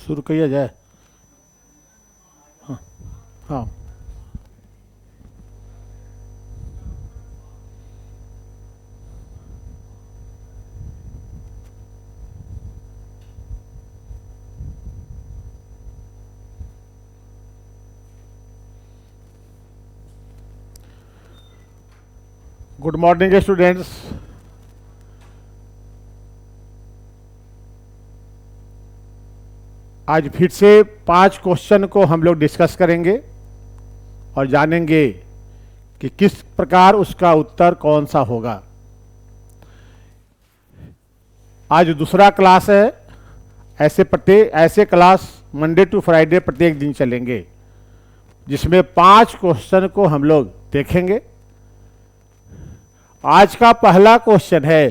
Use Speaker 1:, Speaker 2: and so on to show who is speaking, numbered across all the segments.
Speaker 1: शुरू किया जाए। हाँ हाँ। Good morning students. आज फिर से 5 क्वेश्चन को हम लोग डिस्कस करेंगे और जानेंगे कि किस प्रकार उसका उत्तर कौन सा होगा। आज दूसरा क्लास है। ऐसे क्लास मंडे टू फ्राइडे प्रत्येक दिन चलेंगे, जिसमें 5 क्वेश्चन को हम लोग देखेंगे। आज का पहला क्वेश्चन है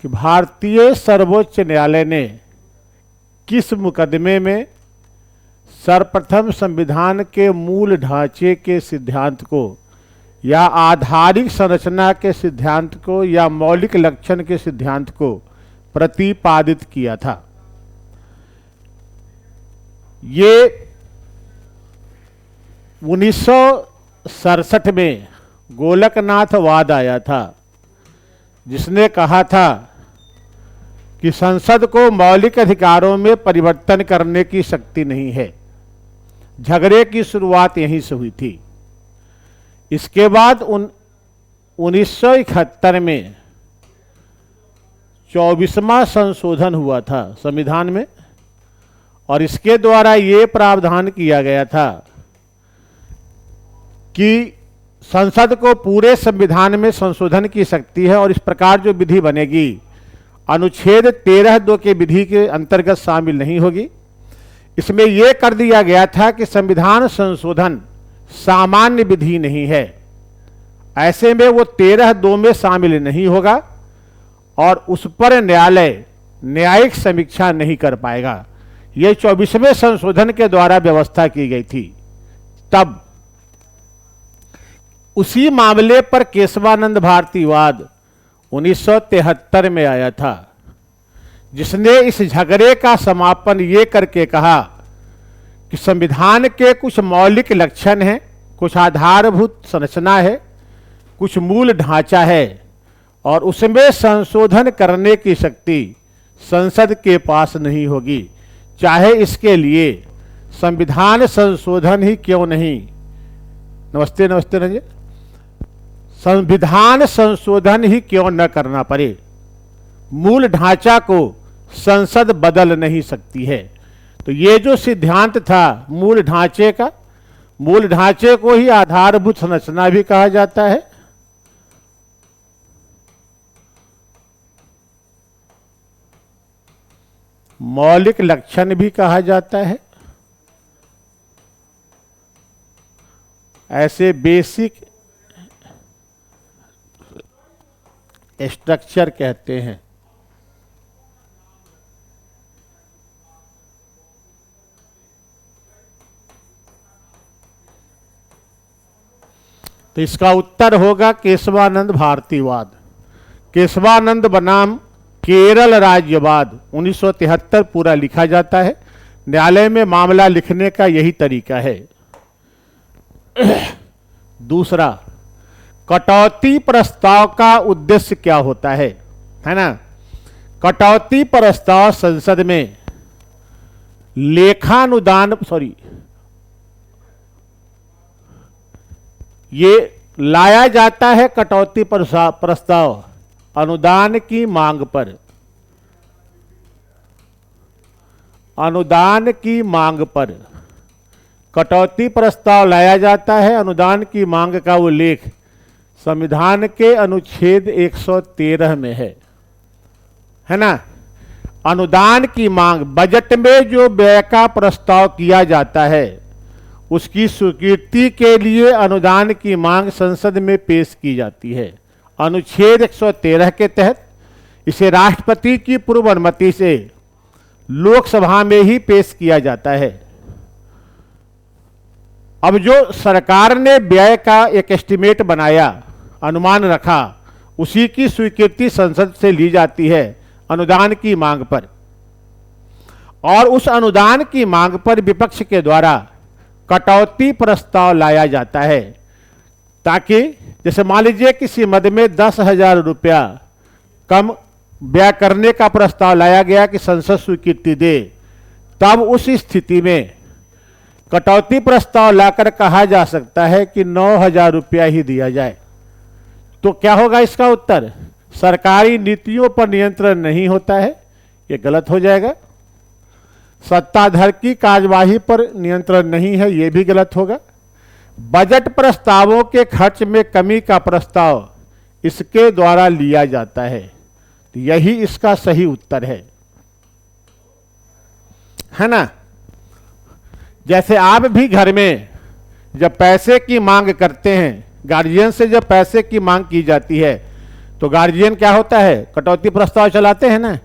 Speaker 1: कि भारतीय सर्वोच्च न्यायालय ने किस मुकदमे में सर्वप्रथम संविधान के मूल ढांचे के सिद्धांत को या आधारिक संरचना के सिद्धांत को या मौलिक लक्षण के सिद्धांत को प्रतिपादित किया था। ये 1967 में गोलकनाथ वाद आया था, जिसने कहा था कि संसद को मौलिक अधिकारों में परिवर्तन करने की शक्ति नहीं है। झगड़े की शुरुआत यहीं से हुई थी। इसके बाद 1971 में 24वां संशोधन हुआ था संविधान में, और इसके द्वारा ये प्रावधान किया गया था कि संसद को पूरे संविधान में संशोधन की शक्ति है, और इस प्रकार जो विधि बनेगी अनुच्छेद 13(2) के विधि के अंतर्गत शामिल नहीं होगी। इसमें यह कर दिया गया था कि संविधान संशोधन सामान्य विधि नहीं है, ऐसे में वो 13(2) में शामिल नहीं होगा और उस पर न्यायालय न्यायिक समीक्षा नहीं कर पाएगा। यह 24वें संशोधन के द्वारा व्यवस्था की गई थी। तब उसी मामले पर केशवानंद भारती वाद 1973 में आया था, जिसने इस झगड़े का समापन ये करके कहा कि संविधान के कुछ मौलिक लक्षण हैं, कुछ आधारभूत संरचना है, कुछ मूल ढांचा है, और उसमें संशोधन करने की शक्ति संसद के पास नहीं होगी, चाहे इसके लिए संविधान संशोधन ही क्यों नहीं। नमस्ते नमस्ते रंजन। संविधान संशोधन ही क्यों न करना पड़े, मूल ढांचा को संसद बदल नहीं सकती है। तो ये जो सिद्धांत था मूल ढांचे का, मूल ढांचे को ही आधारभूत संरचना भी कहा जाता है। मौलिक लक्षण भी कहा जाता है। ऐसे बेसिक स्ट्रक्चर कहते हैं। तो इसका उत्तर होगा केशवानंद भारतीवाद। केशवानंद बनाम केरल राज्यवाद 1973 पूरा लिखा जाता है। न्यायालय में मामला लिखने का यही तरीका है। दूसरा, कटौती प्रस्ताव का उद्देश्य क्या होता है ना। कटौती प्रस्ताव संसद में लेखानुदान ये लाया जाता है। कटौती प्रस्ताव अनुदान की मांग पर, अनुदान की मांग पर कटौती प्रस्ताव लाया जाता है। अनुदान की मांग का उल्लेख संविधान के अनुच्छेद 113 में है ना। अनुदान की मांग, बजट में जो व्यय का प्रस्ताव किया जाता है उसकी स्वीकृति के लिए अनुदान की मांग संसद में पेश की जाती है। अनुच्छेद 113 के तहत इसे राष्ट्रपति की पूर्व अनुमति से लोकसभा में ही पेश किया जाता है। अब जो सरकार ने व्यय का एक एस्टिमेट बनाया, अनुमान रखा, उसी की स्वीकृति संसद से ली जाती है अनुदान की मांग पर। और उस अनुदान की मांग पर विपक्ष के द्वारा कटौती प्रस्ताव लाया जाता है, ताकि जैसे मान लीजिए किसी मद में 10,000 रुपया कम व्यय करने का प्रस्ताव लाया गया कि संसद स्वीकृति दे, तब उस स्थिति में कटौती प्रस्ताव लाकर कहा जा सकता है कि 9,000 रुपया ही दिया जाए। तो क्या होगा इसका उत्तर? सरकारी नीतियों पर नियंत्रण नहीं होता है, ये गलत हो जाएगा। सत्ताधार की कार्यवाही पर नियंत्रण नहीं है, ये भी गलत होगा। बजट प्रस्तावों के खर्च में कमी का प्रस्ताव इसके द्वारा लिया जाता है, तो यही इसका सही उत्तर है ना। जैसे आप भी घर में जब पैसे की मांग करते हैं, गार्जियन से जब पैसे की मांग की जाती है, तो गार्जियन क्या होता है, कटौती प्रस्ताव चलाते हैं ना।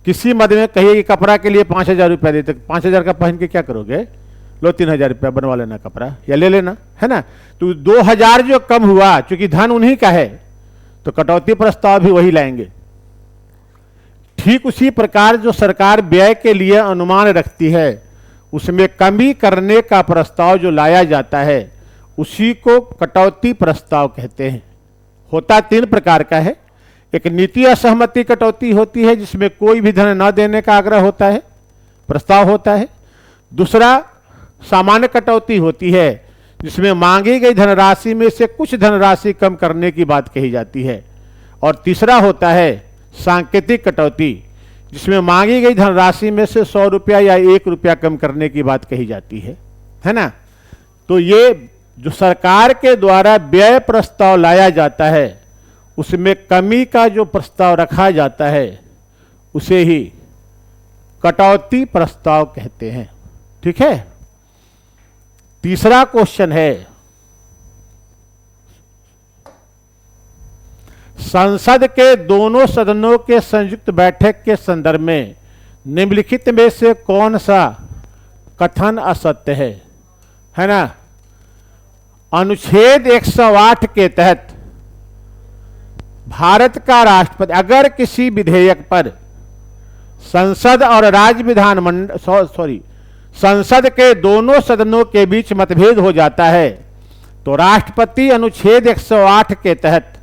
Speaker 1: किसी मद में कहिए कि कपड़ा के लिए 5,000 रुपया देते, 5,000 का पहन के क्या करोगे, लो 3,000 रुपया बनवा लेना कपड़ा या ले लेना, है ना। तो 2,000 जो कम हुआ, चूंकि धन उन्हीं का है, तो कटौती प्रस्ताव भी वही लाएंगे। ठीक उसी प्रकार जो सरकार व्यय के लिए अनुमान रखती है, उसमें कमी करने का प्रस्ताव जो लाया जाता है, उसी को कटौती प्रस्ताव कहते हैं। होता 3 प्रकार का है। एक नीति असहमति कटौती होती है, जिसमें कोई भी धन न देने का आग्रह होता है, प्रस्ताव होता है। दूसरा सामान्य कटौती होती है, जिसमें मांगी गई धनराशि में से कुछ धनराशि कम करने की बात कही जाती है। और तीसरा होता है सांकेतिक कटौती, जिसमें मांगी गई धनराशि में से 100 रुपया या 1 रुपया कम करने की बात कही जाती है ना। तो ये जो सरकार के द्वारा व्यय प्रस्ताव लाया जाता है, उसमें कमी का जो प्रस्ताव रखा जाता है, उसे ही कटौती प्रस्ताव कहते हैं। ठीक है। तीसरा क्वेश्चन है, संसद के दोनों सदनों के संयुक्त बैठक के संदर्भ में निम्नलिखित में से कौन सा कथन असत्य है ना। अनुच्छेद 108 के तहत भारत का राष्ट्रपति अगर किसी विधेयक पर संसद और राज्य विधानमंडल संसद के दोनों सदनों के बीच मतभेद हो जाता है, तो राष्ट्रपति अनुच्छेद 108 के तहत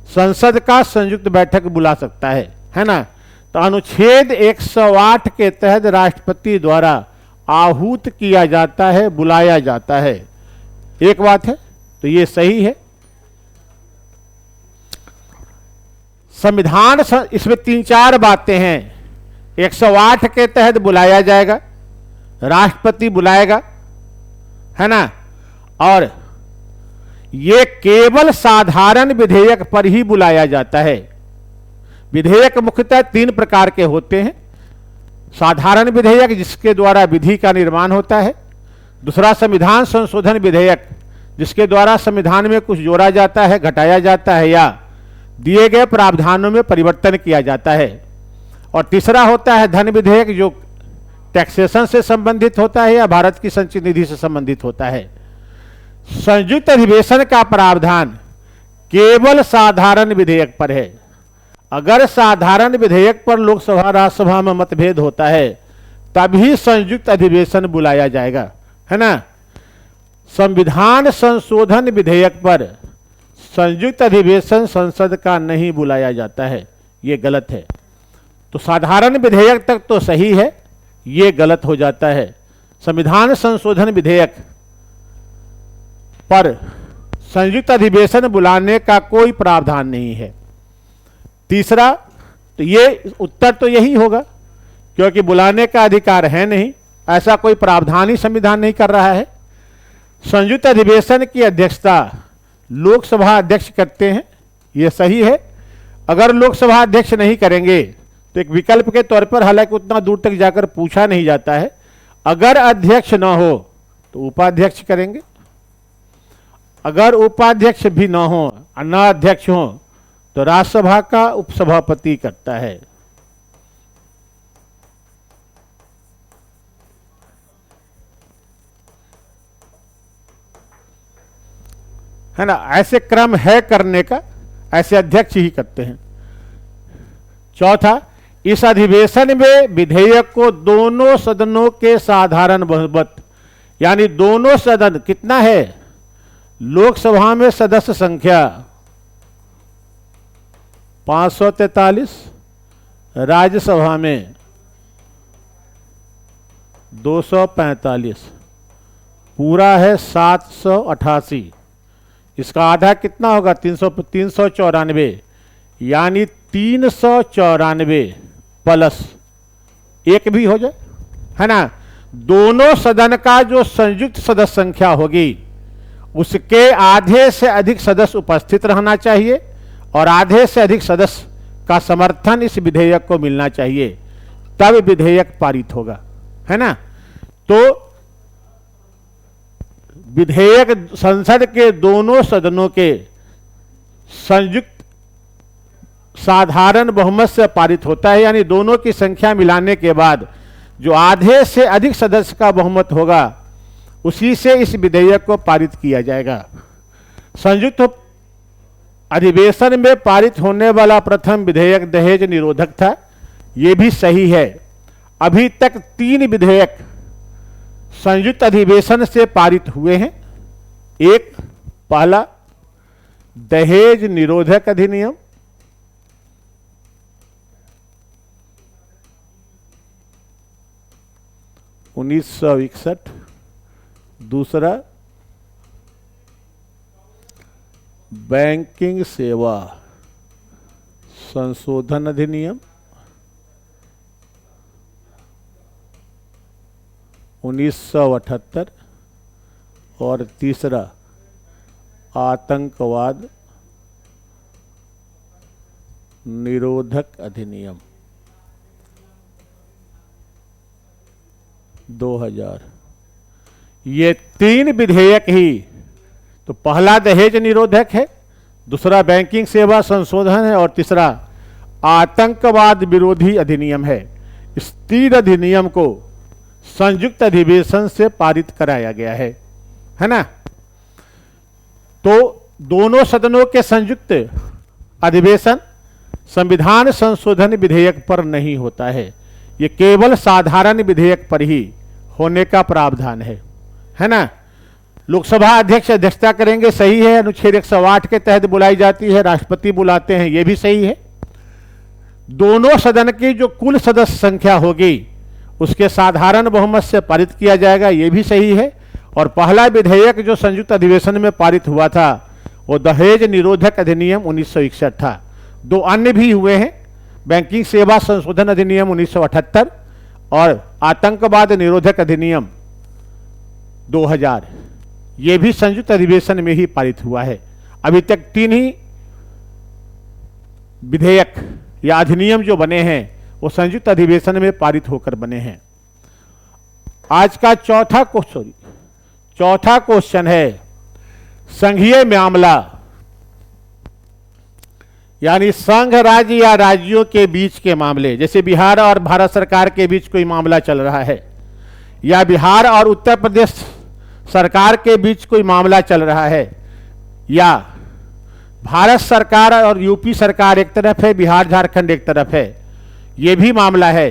Speaker 1: संसद का संयुक्त बैठक बुला सकता है ना। तो अनुच्छेद 108 के तहत राष्ट्रपति द्वारा आहूत किया जाता है, बुलाया जाता है। एक बात है, तो ये सही है। संविधान इसमें 3-4 बातें हैं। 108 के तहत बुलाया जाएगा, राष्ट्रपति बुलाएगा, है ना। और ये केवल साधारण विधेयक पर ही बुलाया जाता है। विधेयक मुख्यतः 3 प्रकार के होते हैं। साधारण विधेयक, जिसके द्वारा विधि का निर्माण होता है। दूसरा संविधान संशोधन विधेयक, जिसके द्वारा संविधान में कुछ जोड़ा जाता है, घटाया जाता है या दिए गए प्रावधानों में परिवर्तन किया जाता है। और तीसरा होता है धन विधेयक, जो टैक्सेशन से संबंधित होता है या भारत की संचित निधि से संबंधित होता है। संयुक्त अधिवेशन का प्रावधान केवल साधारण विधेयक पर है। अगर साधारण विधेयक पर लोकसभा राज्यसभा में मतभेद होता है, तभी संयुक्त अधिवेशन बुलाया जाएगा, है ना। संविधान संशोधन विधेयक पर संयुक्त अधिवेशन संसद का नहीं बुलाया जाता है, ये गलत है। तो साधारण विधेयक तक तो सही है, ये गलत हो जाता है। संविधान संशोधन विधेयक पर संयुक्त अधिवेशन बुलाने का कोई प्रावधान नहीं है। तीसरा, तो ये उत्तर तो यही होगा, क्योंकि बुलाने का अधिकार है नहीं, ऐसा कोई प्रावधान ही संविधान नहीं कर रहा है। संयुक्त अधिवेशन की अध्यक्षता लोकसभा अध्यक्ष करते हैं, ये सही है। अगर लोकसभा अध्यक्ष नहीं करेंगे तो एक विकल्प के तौर पर, हालांकि उतना दूर तक जाकर पूछा नहीं जाता है, अगर अध्यक्ष न हो तो उपाध्यक्ष करेंगे। अगर उपाध्यक्ष भी न हो, न अध्यक्ष हो, तो राज्यसभा का उपसभापति करता है। है ना, ऐसे क्रम है करने का, ऐसे अध्यक्ष ही करते हैं। चौथा, इस अधिवेशन में विधेयक को दोनों सदनों के साधारण बहुमत, यानी दोनों सदन, कितना है लोकसभा में सदस्य संख्या 543, राज्यसभा में 245, पूरा है 788। इसका आधा कितना होगा 394, यानी 394 प्लस एक भी हो जाए, है ना। दोनों सदन का जो संयुक्त सदस्य संख्या होगी उसके आधे से अधिक सदस्य उपस्थित रहना चाहिए और आधे से अधिक सदस्य का समर्थन इस विधेयक को मिलना चाहिए, तब विधेयक पारित होगा, है ना। तो विधेयक संसद के दोनों सदनों के संयुक्त साधारण बहुमत से पारित होता है, यानी दोनों की संख्या मिलाने के बाद जो आधे से अधिक सदस्य का बहुमत होगा उसी से इस विधेयक को पारित किया जाएगा। संयुक्त अधिवेशन में पारित होने वाला प्रथम विधेयक दहेज निरोधक था, यह भी सही है। अभी तक 3 विधेयक संयुक्त अधिवेशन से पारित हुए हैं। एक, पहला दहेज निरोधक अधिनियम, (1961), दूसरा बैंकिंग सेवा संशोधन अधिनियम 1978, और तीसरा आतंकवाद निरोधक अधिनियम 2000। ये 3 विधेयक ही, तो पहला दहेज निरोधक है, दूसरा बैंकिंग सेवा संशोधन है और तीसरा आतंकवाद विरोधी अधिनियम है। इस 3 अधिनियम को संयुक्त अधिवेशन से पारित कराया गया है ना। तो दोनों सदनों के संयुक्त अधिवेशन संविधान संशोधन विधेयक पर नहीं होता है, ये केवल साधारण विधेयक पर ही होने का प्रावधान है ना। लोकसभा अध्यक्ष अध्यक्षता करेंगे, सही है, अनुच्छेद 108 के तहत बुलाई जाती है, राष्ट्रपति बुलाते हैं, यह भी सही है। दोनों सदन की जो कुल सदस्य संख्या होगी उसके साधारण बहुमत से पारित किया जाएगा, यह भी सही है। और पहला विधेयक जो संयुक्त अधिवेशन में पारित हुआ था वो दहेज निरोधक अधिनियम 1961 था। 2 अन्य भी हुए हैं, बैंकिंग सेवा संशोधन अधिनियम 1978 और आतंकवाद निरोधक अधिनियम 2000, ये भी संयुक्त अधिवेशन में ही पारित हुआ है। अभी तक 3 ही विधेयक या अधिनियम जो बने हैं वो संयुक्त अधिवेशन में पारित होकर बने हैं। आज का चौथा क्वेश्चन है संघीय मामला, यानी संघ राज्य या राज्यों के बीच के मामले, जैसे बिहार और भारत सरकार के बीच कोई मामला चल रहा है या बिहार और उत्तर प्रदेश सरकार के बीच कोई मामला चल रहा है, या भारत सरकार और यूपी सरकार एक तरफ है, बिहार झारखंड एक तरफ है, ये भी मामला है।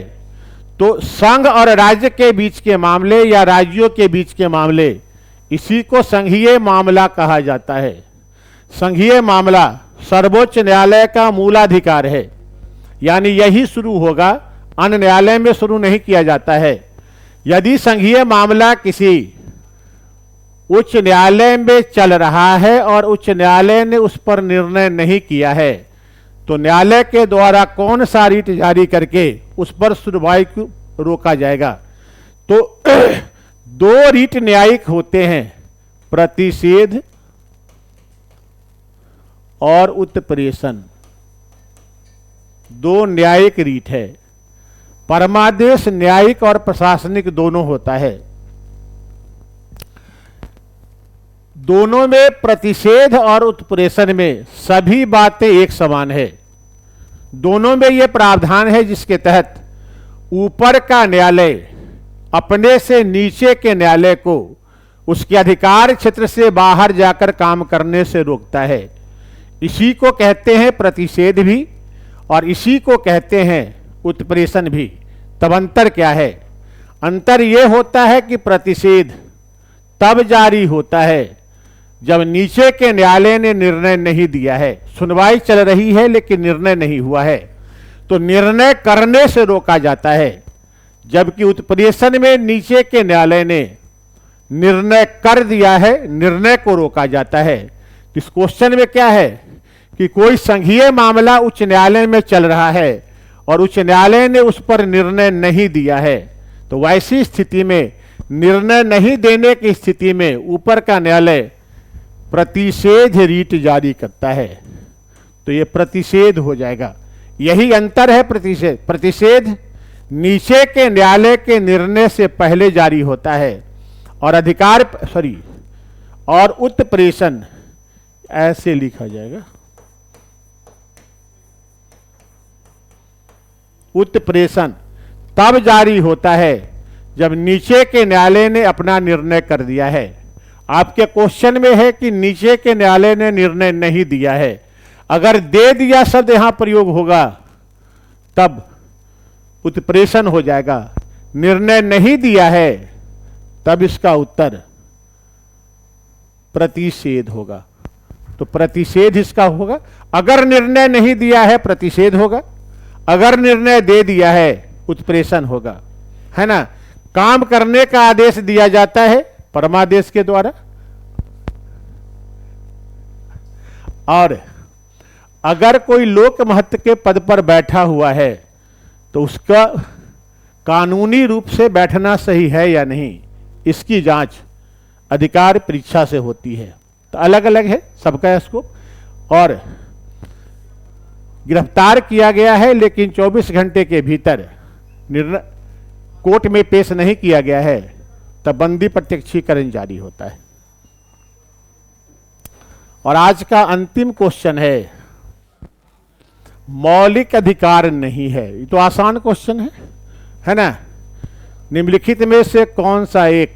Speaker 1: तो संघ और राज्य के बीच के मामले या राज्यों के बीच के मामले, इसी को संघीय मामला कहा जाता है। संघीय मामला सर्वोच्च न्यायालय का मूलाधिकार है, यानी यही शुरू होगा, अन्य न्यायालय में शुरू नहीं किया जाता है। यदि संघीय मामला किसी उच्च न्यायालय में चल रहा है और उच्च न्यायालय ने उस पर निर्णय नहीं किया है, तो न्यायालय के द्वारा कौन सा रीट जारी करके उस पर सुनवाई को रोका जाएगा। तो 2 रीट न्यायिक होते हैं, प्रतिषेध और उत्प्रेषण, 2 न्यायिक रीट है। परमादेश न्यायिक और प्रशासनिक दोनों होता है। दोनों में प्रतिषेध और उत्प्रेषण में सभी बातें एक समान है। दोनों में यह प्रावधान है जिसके तहत ऊपर का न्यायालय अपने से नीचे के न्यायालय को उसके अधिकार क्षेत्र से बाहर जाकर काम करने से रोकता है। इसी को कहते हैं प्रतिषेध भी और इसी को कहते हैं उत्प्रेषण भी। तब अंतर क्या है? अंतर यह होता है कि प्रतिषेध तब जारी होता है जब नीचे के न्यायालय ने निर्णय नहीं दिया है, सुनवाई चल रही है लेकिन निर्णय नहीं हुआ है, तो निर्णय करने से रोका जाता है। जबकि उत्प्रेषण में नीचे के न्यायालय ने निर्णय कर दिया है, निर्णय को रोका जाता है। तो इस क्वेश्चन में क्या है कि कोई संघीय मामला उच्च न्यायालय में चल रहा है और उच्च न्यायालय ने उस पर निर्णय नहीं दिया है, तो वैसी स्थिति में, निर्णय नहीं देने की स्थिति में ऊपर का न्यायालय प्रतिषेध रीट जारी करता है। तो ये प्रतिषेध हो जाएगा। यही अंतर है। प्रतिषेध नीचे के न्यायालय के निर्णय से पहले जारी होता है और और उत्प्रेषण ऐसे लिखा जाएगा। उत्प्रेषण तब जारी होता है जब नीचे के न्यायालय ने अपना निर्णय कर दिया है। आपके क्वेश्चन में है कि नीचे के न्यायालय ने निर्णय नहीं दिया है। अगर दे दिया शब्द यहां प्रयोग होगा तब उत्प्रेषण हो जाएगा। निर्णय नहीं दिया है तब इसका उत्तर प्रतिषेध होगा। तो प्रतिषेध इसका होगा। अगर निर्णय नहीं दिया है प्रतिषेध होगा, अगर निर्णय दे दिया है उत्प्रेषण होगा, है ना। काम करने का आदेश दिया जाता है परमादेश के द्वारा, और अगर कोई लोक महत्व के पद पर बैठा हुआ है तो उसका कानूनी रूप से बैठना सही है या नहीं, इसकी जांच अधिकार परीक्षा से होती है। तो अलग अलग है सबका स्कोप। और गिरफ्तार किया गया है लेकिन 24 घंटे के भीतर निर्णय कोर्ट में पेश नहीं किया गया है, तब बंदी प्रत्यक्षीकरण जारी होता है। और आज का अंतिम क्वेश्चन है मौलिक अधिकार नहीं है। ये तो आसान क्वेश्चन है ना। निम्नलिखित में से कौन सा एक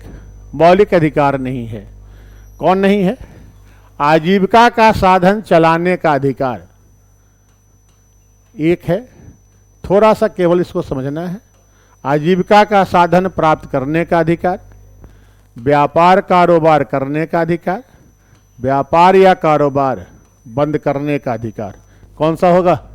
Speaker 1: मौलिक अधिकार नहीं है? कौन नहीं है? आजीविका का साधन चलाने का अधिकार एक है। थोड़ा सा केवल इसको समझना है। आजीविका का साधन प्राप्त करने का अधिकार, व्यापार कारोबार करने का अधिकार, व्यापार या कारोबार बंद करने का अधिकार। कौन सा होगा?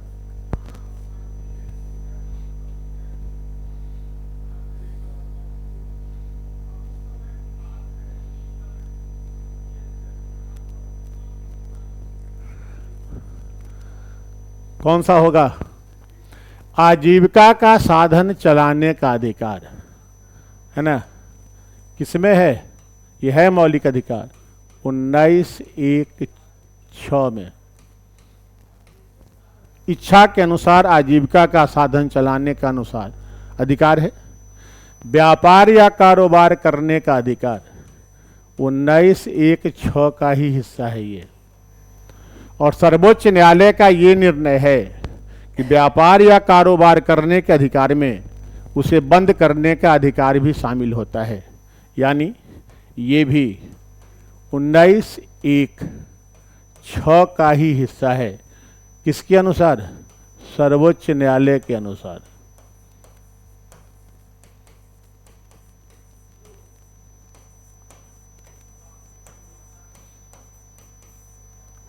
Speaker 1: कौन सा होगा? आजीविका का साधन चलाने का अधिकार, है ना। किसमें है? यह है मौलिक अधिकार 19(1)(6) में। इच्छा के अनुसार आजीविका का साधन चलाने का अनुसार अधिकार है। व्यापार या कारोबार करने का अधिकार 19(1)(6) का ही हिस्सा है ये। और सर्वोच्च न्यायालय का ये निर्णय है कि व्यापार या कारोबार करने के अधिकार में उसे बंद करने का अधिकार भी शामिल होता है। यानी ये भी 19(1)(6) का ही हिस्सा है। किसके अनुसार? सर्वोच्च न्यायालय के अनुसार।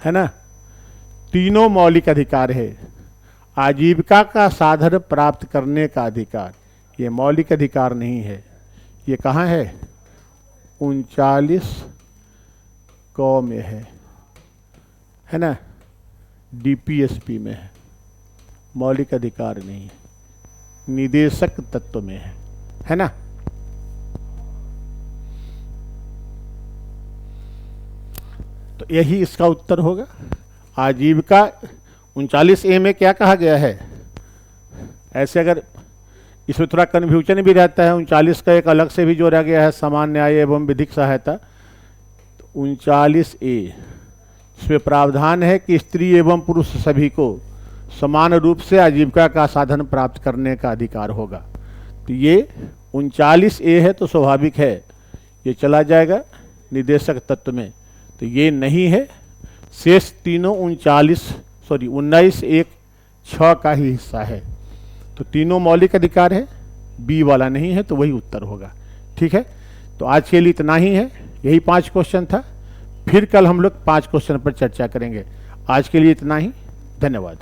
Speaker 1: है ना। तीनों मौलिक अधिकार है। आजीविका का साधन प्राप्त करने का अधिकार ये मौलिक अधिकार नहीं है। ये कहाँ है? 39(क) में है ना। डीपीएसपी में है। मौलिक अधिकार नहीं है, निदेशक तत्व में है ना। तो यही इसका उत्तर होगा। आजीविका 39(a) में क्या कहा गया है? ऐसे अगर इसमें थोड़ा कन्फ्यूजन भी रहता है, 39 का एक अलग से भी जोड़ा गया है, समान न्याय एवं विधिक सहायता। तो 39(a) इसमें प्रावधान है कि स्त्री एवं पुरुष सभी को समान रूप से आजीविका का साधन प्राप्त करने का अधिकार होगा। तो ये 39(a) है, तो स्वाभाविक है ये चला जाएगा निदेशक तत्व में। तो ये नहीं है। शेष तीनों 19(1)(6) का ही हिस्सा है। तो तीनों मौलिक अधिकार है, बी वाला नहीं है, तो वही उत्तर होगा। ठीक है, तो आज के लिए इतना ही है, यही 5 क्वेश्चन था। फिर कल हम लोग 5 क्वेश्चन पर चर्चा करेंगे। आज के लिए इतना ही, धन्यवाद।